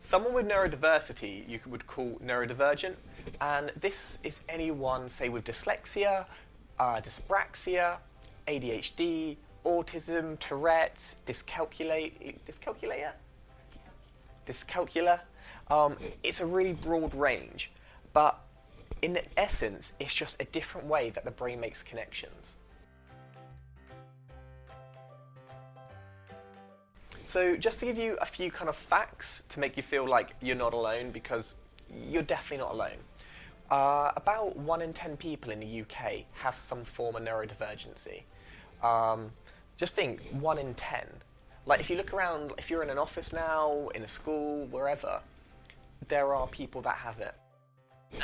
Someone with neurodiversity you would call neurodivergent, and this is anyone, say, with dyslexia, dyspraxia, ADHD, autism, Tourette's, dyscalculia. It's a really broad range, but in essence, it's just a different way that the brain makes connections. So just to give you a few kind of facts to make you feel like you're not alone, because you're definitely not alone. About 1 in 10 people in the UK have some form of neurodivergency. Just think, 1 in 10. Like, if you look around, if you're in an office now, in a school, wherever, there are people that have it.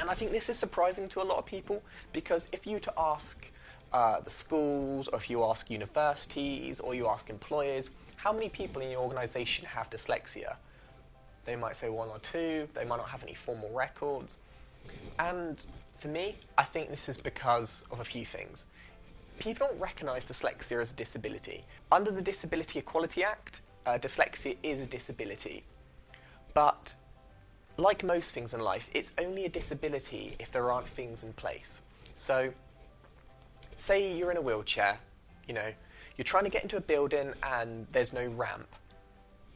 And I think this is surprising to a lot of people, because if you were to ask the schools, or if you ask universities, or you ask employers, how many people in your organisation have dyslexia? They might say 1 or 2, they might not have any formal records. And for me, I think this is because of a few things. People don't recognise dyslexia as a disability. Under the Disability Equality Act, dyslexia is a disability. But like most things in life, it's only a disability if there aren't things in place. So, say you're in a wheelchair, you're trying to get into a building and there's no ramp.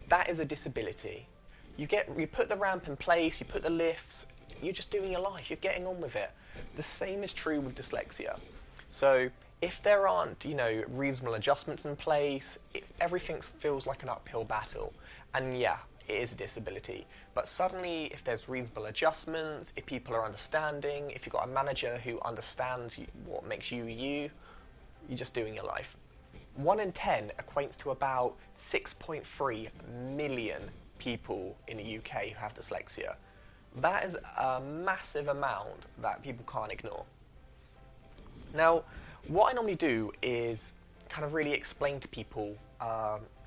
That is a disability. You put the ramp in place, you put the lifts, you're just doing your life, you're getting on with it. The same is true with dyslexia. So if there aren't, reasonable adjustments in place, if everything feels like an uphill battle, and yeah, it is a disability, but suddenly if there's reasonable adjustments, if people are understanding, if you've got a manager who understands what makes you, you're just doing your life. 1 in 10 equates to about 6.3 million people in the UK who have dyslexia. That is a massive amount that people can't ignore. Now, what I normally do is kind of really explain to people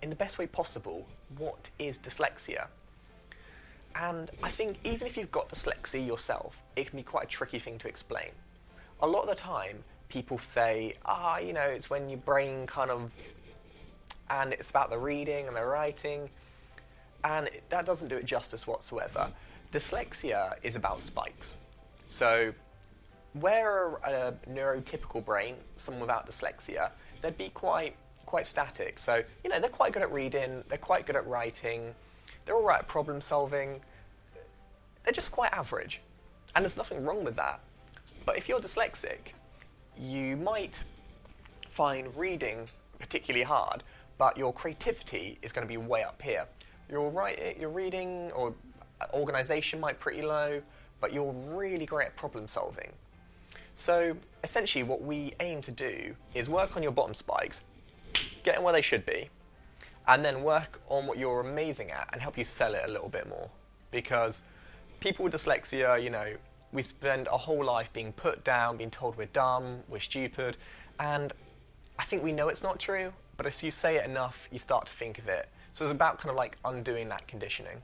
in the best way possible what is dyslexia. And I think even if you've got dyslexia yourself, it can be quite a tricky thing to explain. A lot of the time, people say, it's when your brain and it's about the reading and the writing, and that doesn't do it justice whatsoever. Dyslexia is about spikes. So, where a neurotypical brain, someone without dyslexia, they'd be quite static. So, they're quite good at reading, they're quite good at writing, they're all right at problem solving, they're just quite average. And there's nothing wrong with that. But if you're dyslexic, you might find reading particularly hard, but your creativity is going to be way up here. Your reading or organisation might be pretty low, but you're really great at problem solving. So essentially what we aim to do is work on your bottom spikes, get them where they should be, and then work on what you're amazing at and help you sell it a little bit more. Because people with dyslexia, we spend our whole life being put down, being told we're dumb, we're stupid, and I think we know it's not true, but as you say it enough, you start to think of it. So it's about kind of like undoing that conditioning.